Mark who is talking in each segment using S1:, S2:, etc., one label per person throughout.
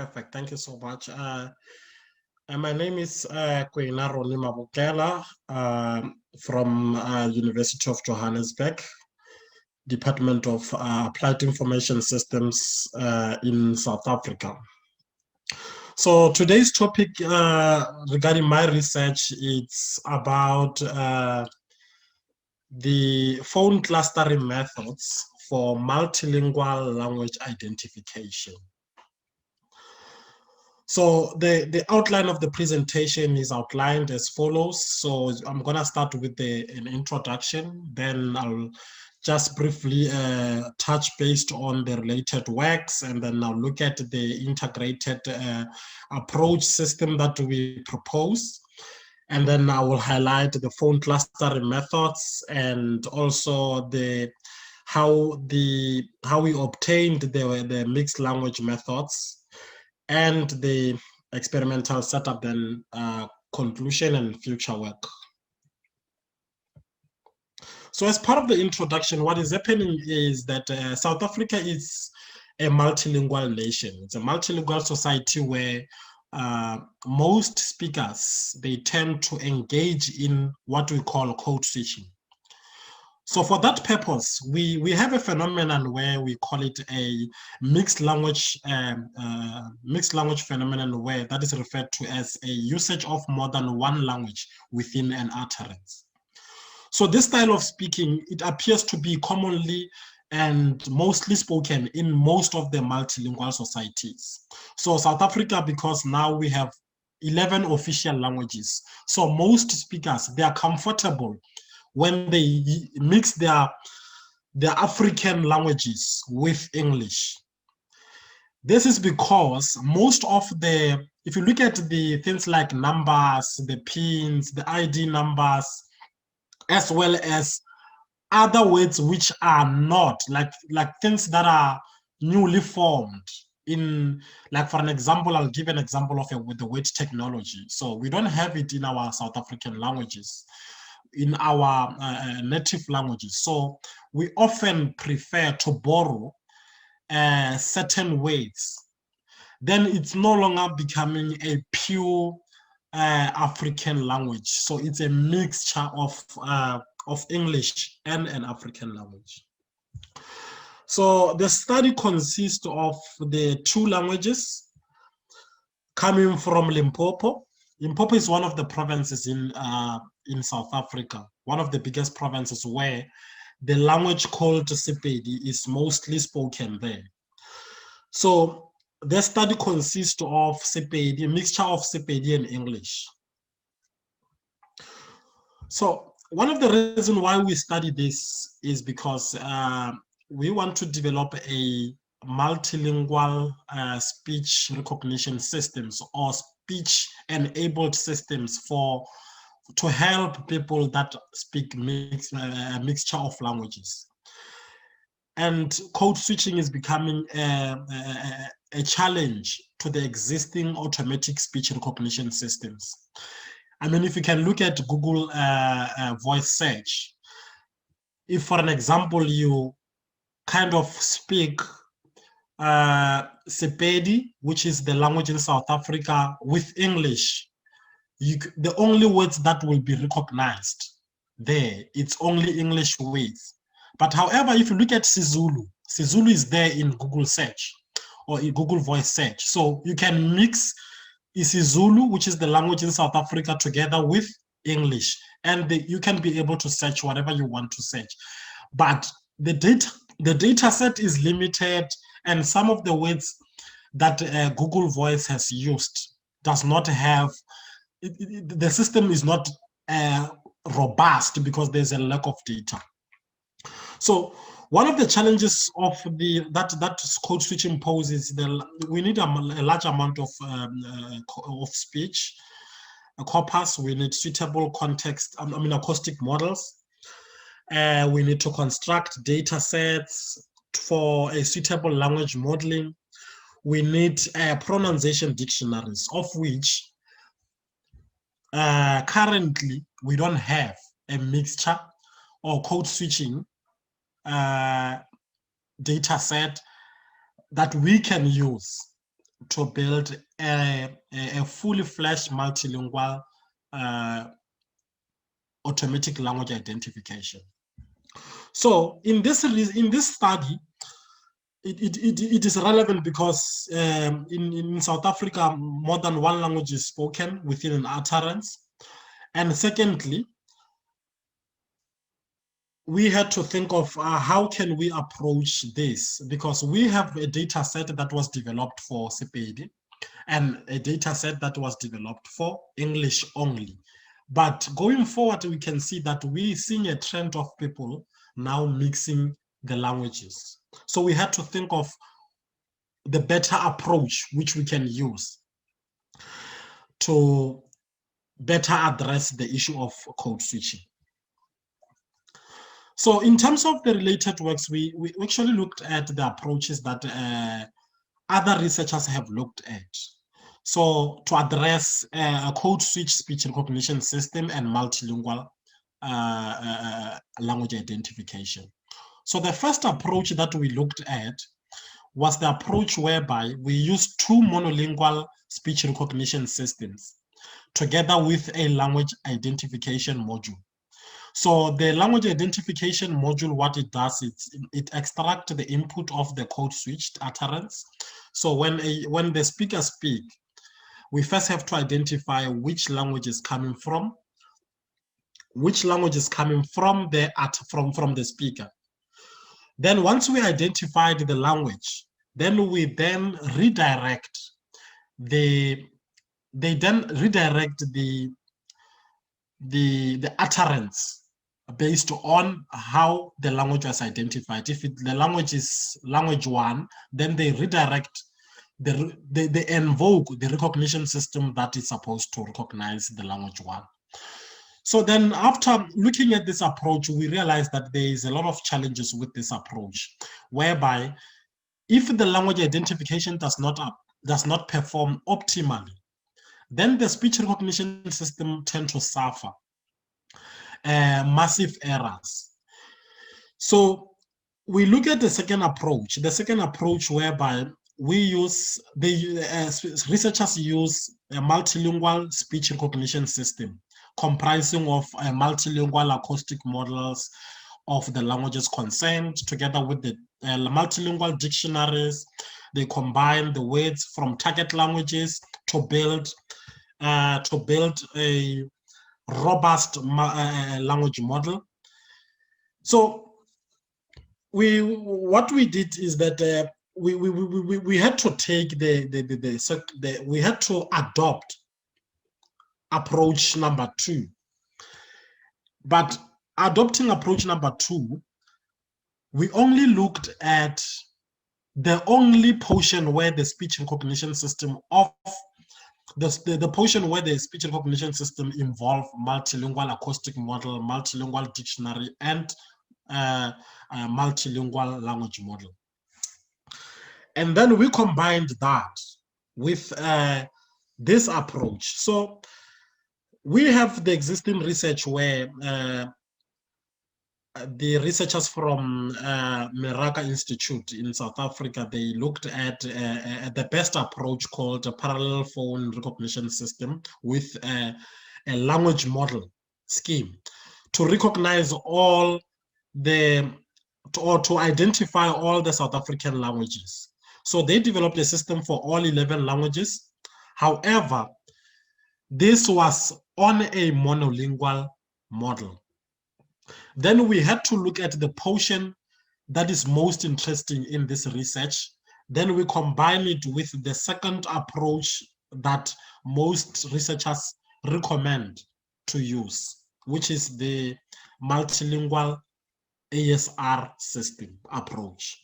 S1: Perfect. Thank you so much. My name is Kwena Roni Mabukela from University of Johannesburg, Department of Applied Information Systems in South Africa. So today's topic regarding my research, it's about the phone clustering methods for multilingual language identification. So the outline of the presentation is outlined as follows. So I'm going to start with an introduction, then I'll just briefly touch based on the related works, and then I'll look at the integrated approach system that we propose. And then I will highlight the phone clustering methods and also how we obtained the mixed language methods and the experimental setup, then conclusion and future work. So as part of the introduction, what is happening is that South Africa is a multilingual nation. It's a multilingual society where most speakers, they tend to engage in what we call code switching. So for that purpose, we have a phenomenon where we call it a mixed language phenomenon, where that is referred to as a usage of more than one language within an utterance. So this style of speaking, it appears to be commonly and mostly spoken in most of the multilingual societies. So South Africa, because now we have 11 official languages, so most speakers, they are comfortable when they mix their African languages with English. This is because most of if you look at the things like numbers, the pins, the ID numbers, as well as other words which are not, like things that are newly formed in, like for an example, I'll give an example of with the word technology. So we don't have it in our South African languages, in our native languages. So we often prefer to borrow certain words. Then it's no longer becoming a pure African language. So it's a mixture of English and an African language. So the study consists of the two languages coming from Limpopo. Limpopo is one of the provinces in South Africa, one of the biggest provinces where the language called Sepedi is mostly spoken there. So the study consists of Sepedi, a mixture of Sepedi and English. So one of the reasons why we study this is because we want to develop a multilingual speech recognition systems or speech-enabled systems to help people that speak a mixture of languages. And code switching is becoming a challenge to the existing automatic speech recognition systems. I mean, if you can look at Google voice search, if for an example, you kind of speak Sepedi, which is the language in South Africa, with English, the only words that will be recognized there, it's only English words. But however, if you look at Sizulu, Sizulu is there in Google search or in Google voice search. So you can mix isiZulu, which is the language in South Africa, together with English, and you can be able to search whatever you want to search. But the data set is limited, and some of the words that Google Voice has used does not have, the system is not robust because there's a lack of data. So one of the challenges of that code switching poses, we need a large amount of speech, a corpus. We need suitable context, acoustic models. We need to construct data sets for a suitable language modeling. We need pronunciation dictionaries, of which currently we don't have a mixture or code switching data set that we can use. to build a fully fledged multilingual automatic language identification. So in this study, it is relevant because in South Africa, more than one language is spoken within an utterance. And secondly, we had to think of how can we approach this, because we have a data set that was developed for Sepedi and a data set that was developed for English only. But going forward, we can see that we're seeing a trend of people now mixing the languages. So we had to think of the better approach which we can use to better address the issue of code switching. So in terms of the related works, we actually looked at the approaches that other researchers have looked at. So to address a code switch speech recognition system and multilingual language identification. So the first approach that we looked at was the approach whereby we used two monolingual speech recognition systems together with a language identification module. So the language identification module, what it does, it extracts the input of the code switched utterance. So when the speaker speak, we first have to identify which language is coming from, the speaker. Then once we identified the language, then we redirect the utterance based on how the language was identified. If the language is language one, then they redirect, they invoke the recognition system that is supposed to recognize the language one. So then after looking at this approach, we realized that there is a lot of challenges with this approach, whereby if the language identification does not perform optimally, then the speech recognition system tend to suffer massive errors. So we look at the second approach whereby researchers use a multilingual speech recognition system comprising of multilingual acoustic models of the languages concerned, together with the multilingual dictionaries. They combine the words from target languages to build a robust language model. So what we did is that we had to take we had to adopt approach number 2. But adopting approach number 2, we only looked at the only portion where the speech recognition system the portion where the speech recognition system involved multilingual acoustic model, multilingual dictionary, and multilingual language model. And then we combined that with this approach. So we have the existing research where the researchers from Meraka Institute in South Africa, they looked at the best approach called a parallel phone recognition system with a language model scheme to recognize all to identify all the South African languages. So they developed a system for all 11 languages. However, this was on a monolingual model. Then we had to look at the portion that is most interesting in this research. Then we combine it with the second approach that most researchers recommend to use, which is the multilingual ASR system approach.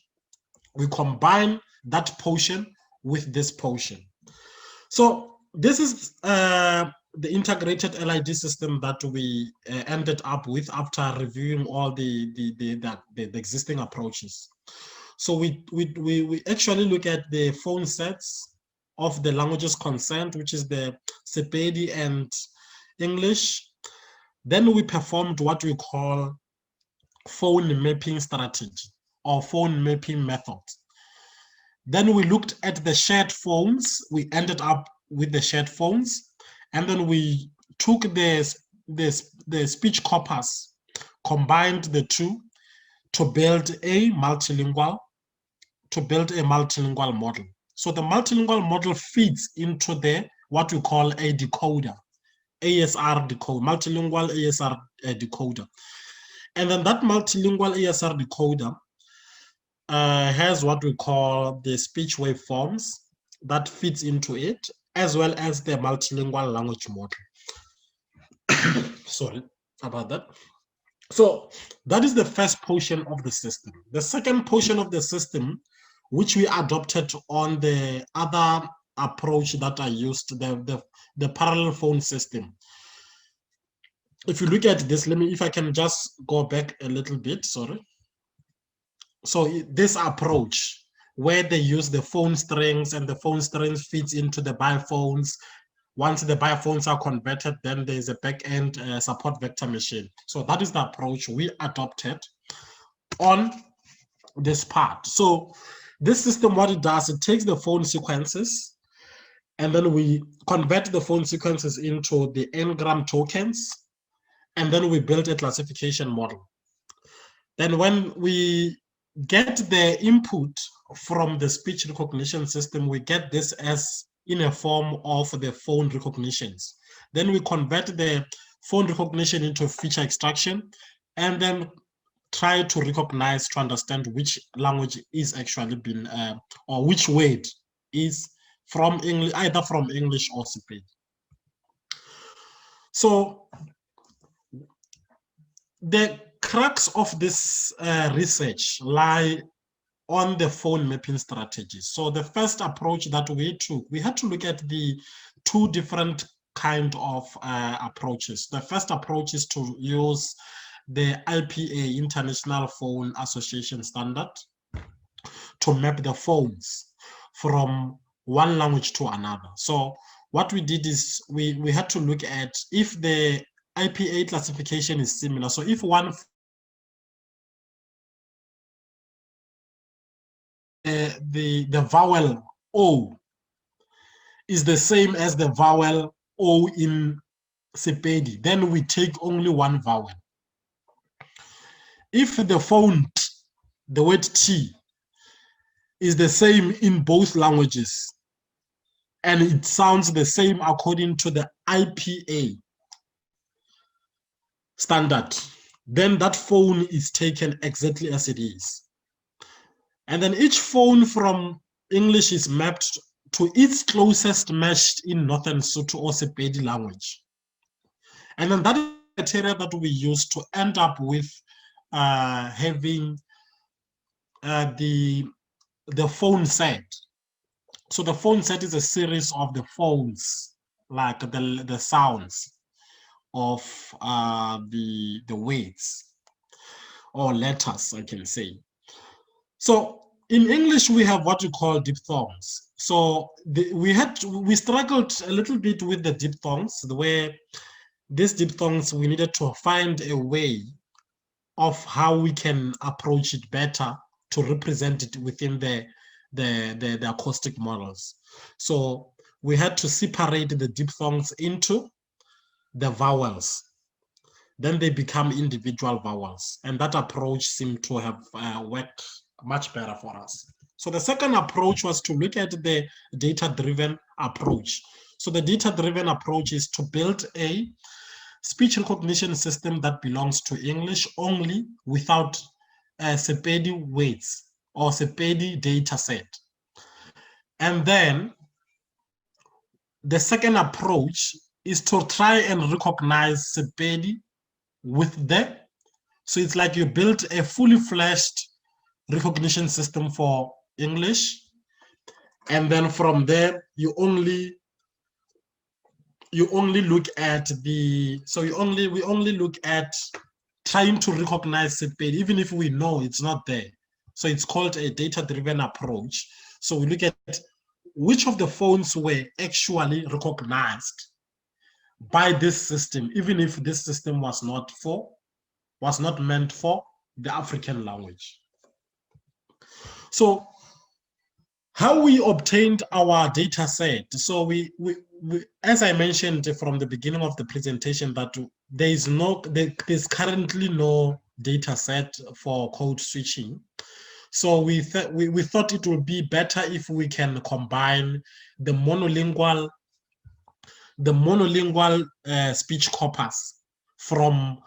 S1: We combine that portion with this portion. So this is the integrated LID system that we ended up with after reviewing all the existing approaches. So we actually look at the phone sets of the languages concerned, which is the Sepedi and English. Then we performed what we call phone mapping strategy or phone mapping method. Then we looked at the shared phones. We ended up with the shared phones. And then we took the speech corpus, combined the two to build a multilingual model. So the multilingual model feeds into what we call a decoder, ASR decoder, multilingual ASR decoder. And then that multilingual ASR decoder has what we call the speech waveforms that fits into it, as well as the multilingual language model. Sorry about that. So that is the first portion of the system. The second portion of the system, which we adopted on the other approach that I used, the parallel phone system. If you look at this, if I can just go back a little bit, sorry. So this approach, where they use the phone strings and the phone strings feeds into the biphones. Once the biphones are converted, then there's a back-end support vector machine. So that is the approach we adopted on this part. So this system, what it does, it takes the phone sequences, and then we convert the phone sequences into the n-gram tokens, and then we build a classification model. Then when we get the input from the speech recognition system, we get this as in a form of the phone recognitions. Then we convert the phone recognition into feature extraction, and then try to recognize, to understand which language is actually been, or which word is from English, either from English or Sepedi. So the crux of this research lie on the phone mapping strategies. So the first approach that we took, we had to look at the two different kind of approaches. The first approach is to use the IPA, International Phone Association standard, to map the phones from one language to another. So what we did is we had to look at if the IPA classification is similar. So if one the vowel O is the same as the vowel O in Sepedi, then we take only one vowel. If the font, the word T, is the same in both languages, and it sounds the same according to the IPA standard, then that phone is taken exactly as it is. And then each phone from English is mapped to its closest matched in Northern Sotho or Sepedi language. And then that is the criteria that we use to end up with having the phone set. So the phone set is a series of the phones, like the sounds of the words or letters, I can say. So in English, we have what we call diphthongs. So we struggled a little bit with the diphthongs, where these diphthongs, we needed to find a way of how we can approach it better to represent it within the acoustic models. So we had to separate the diphthongs into the vowels. Then they become individual vowels. And that approach seemed to have worked much better for us. So the second approach was to look at the data-driven approach. So the data-driven approach is to build a speech recognition system that belongs to English only, without Sepedi words or Sepedi data set. And then the second approach is to try and recognize Sepedi with so it's like you built a fully fledged recognition system for English, and then from there we only look at trying to recognize Sepedi, even if we know it's not there. So it's called a data-driven approach. So we look at which of the phones were actually recognized by this system, even if this system was not meant for the African language. So How we obtained our data set. So we as I mentioned from the beginning of the presentation, that there's currently no data set for code switching. So we thought it would be better if we can combine the monolingual speech corpus from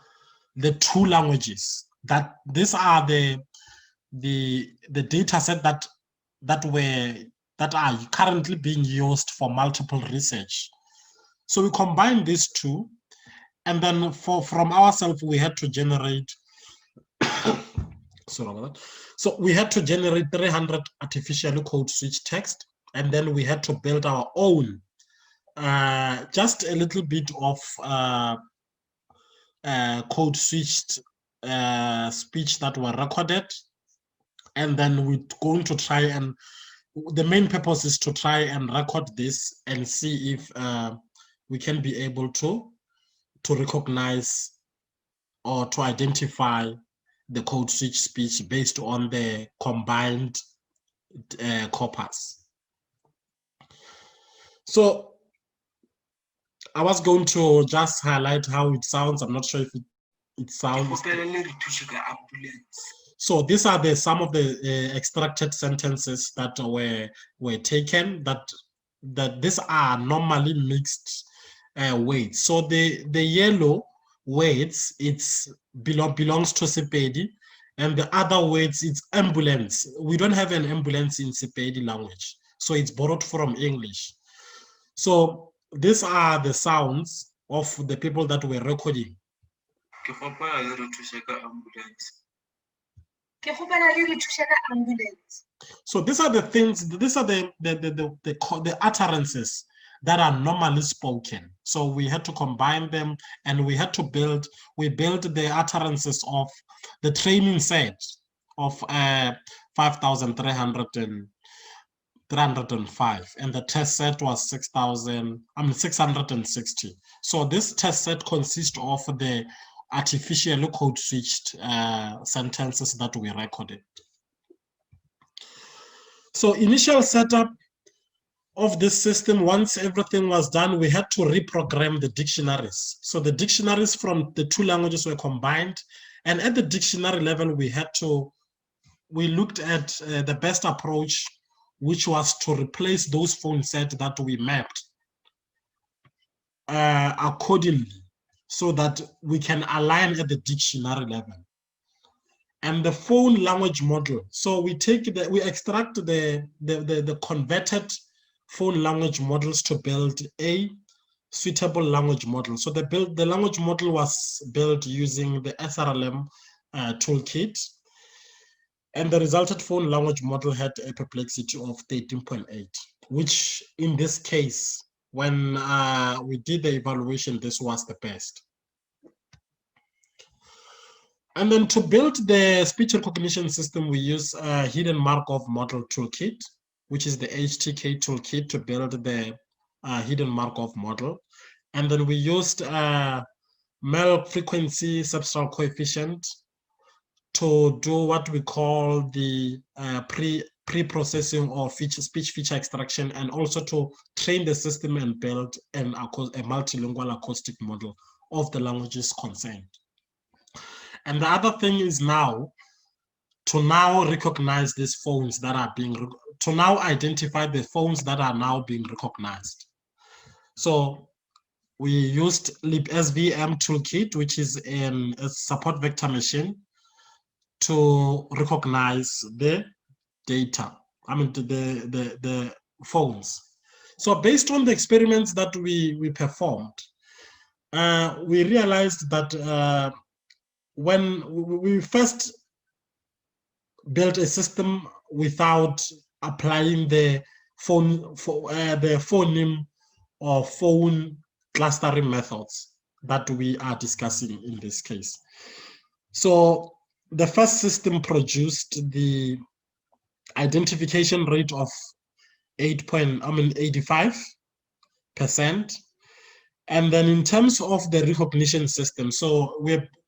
S1: the two languages. That these are the data set that are currently being used for multiple research. So we combine these two, and then from ourselves we had to generate sorry about that. So we had to generate 300 artificially code switch text, and then we had to build our own just a little bit of code switched speech that were recorded, and then we're going to try, and the main purpose is to try and record this and see if we can be able to recognize or to identify the code switch speech based on the combined corpus. So I was going to just highlight how it sounds. I'm not sure if it sounds. So these are some of the extracted sentences that were taken. That these are normally mixed words. So the yellow words belongs to Sepedi, and the other words it's ambulance. We don't have an ambulance in Sepedi language, so it's borrowed from English. So these are the sounds of the people that were recording. So these are the things, these are the utterances that are normally spoken. So we had to combine them, and we had to build the utterances of the training set of 5,305, and the test set was 660. So this test set consists of the artificially code switched sentences that we recorded. So initial setup of this system, once everything was done, we had to reprogram the dictionaries. So the dictionaries from the two languages were combined, and at the dictionary level, we looked at the best approach, which was to replace those phone sets that we mapped accordingly, so that we can align at the dictionary level. And the phone language model. So we extract the converted phone language models to build a suitable language model. So the language model was built using the SRLM toolkit, and the resulted phone language model had a perplexity of 13.8, which in this case, when we did the evaluation, this was the best. And then to build the speech recognition system, we use a hidden Markov model toolkit, which is the HTK toolkit to build the hidden Markov model. And then we used Mel frequency substral coefficient to do what we call the pre-processing or speech feature extraction, and also to train the system and build a multilingual acoustic model of the languages concerned. And the other thing is to recognize these phones that are to now identify the phones that are now being recognized. So we used libsvm toolkit, which is a support vector machine, to recognize the data, the phones. So based on the experiments that we performed, we realized that when we first built a system without applying the phoneme or phone clustering methods that we are discussing in this case. So the first system produced the identification rate of 85%. And then in terms of the recognition system, so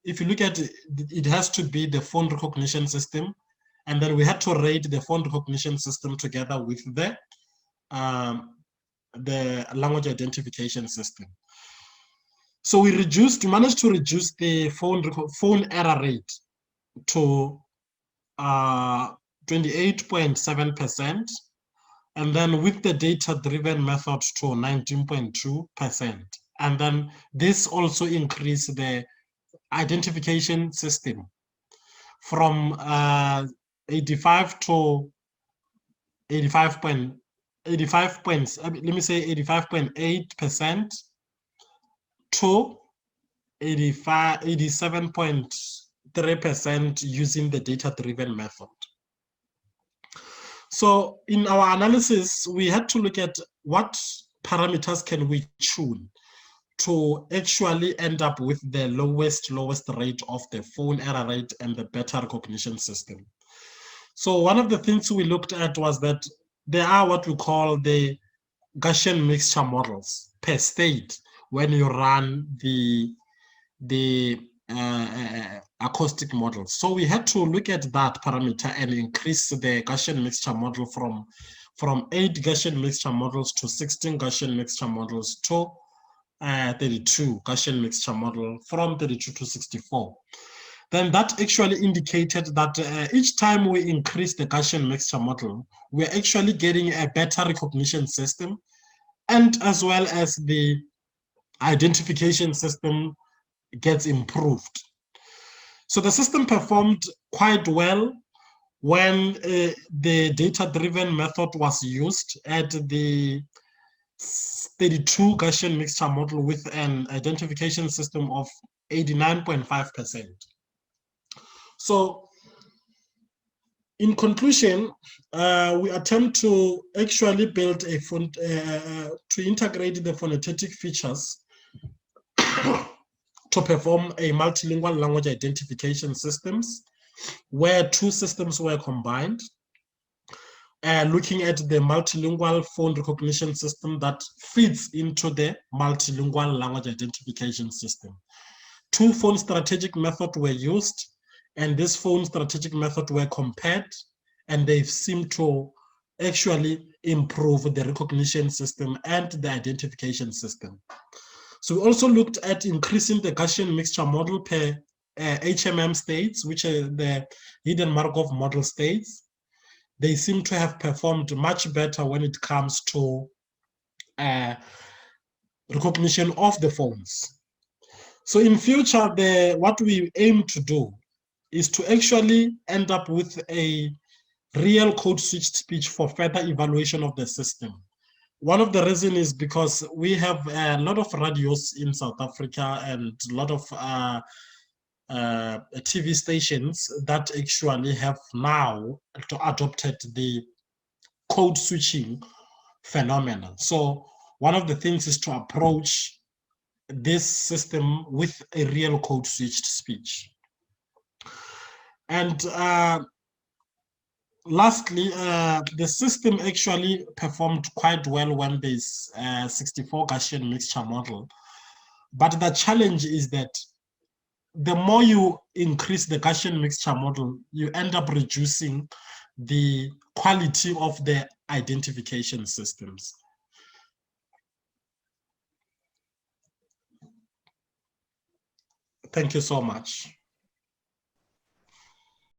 S1: if you look at it, it has to be the phone recognition system, And then we had to rate the phone recognition system together with the language identification system. So we managed to reduce the phone error rate to 28.7%, and then with the data-driven method to 19.2%. And then this also increased the identification system from 85 to 85.8% to 87.3% using the data-driven method. So in our analysis, we had to look at what parameters can we tune to actually end up with the lowest rate of the phone error rate and the better recognition system. So one of the things we looked at was that there are what we call the Gaussian mixture models per state when you run the acoustic model. So we had to look at that parameter and increase the Gaussian mixture model from 8 Gaussian mixture models to 16 Gaussian mixture models to 32 Gaussian mixture model, from 32 to 64. Then that actually indicated that each time we increase the Gaussian mixture model, we're actually getting a better recognition system, and as well as the identification system gets improved. So the system performed quite well when the data-driven method was used at the 32 Gaussian mixture model with an identification system of 89.5%. So in conclusion, we attempt to actually build to integrate the phonetic features to perform a multilingual language identification systems, where 2 systems were combined, looking at the multilingual phone recognition system that feeds into the multilingual language identification system. 2 phone strategic methods were used, and this phone strategic method were compared, and they seem to actually improve the recognition system and the identification system. So we also looked at increasing the Gaussian mixture model per HMM states, which are the hidden Markov model states. They seem to have performed much better when it comes to recognition of the phones. So in future, what we aim to do is to actually end up with a real code switched speech for further evaluation of the system. One of the reasons is because we have a lot of radios in South Africa and a lot of TV stations that actually have now adopted the code switching phenomenon. So one of the things is to approach this system with a real code switched speech. And lastly, the system actually performed quite well when there's 64 Gaussian mixture model. But the challenge is that the more you increase the Gaussian mixture model, you end up reducing the quality of the identification systems. Thank you so much.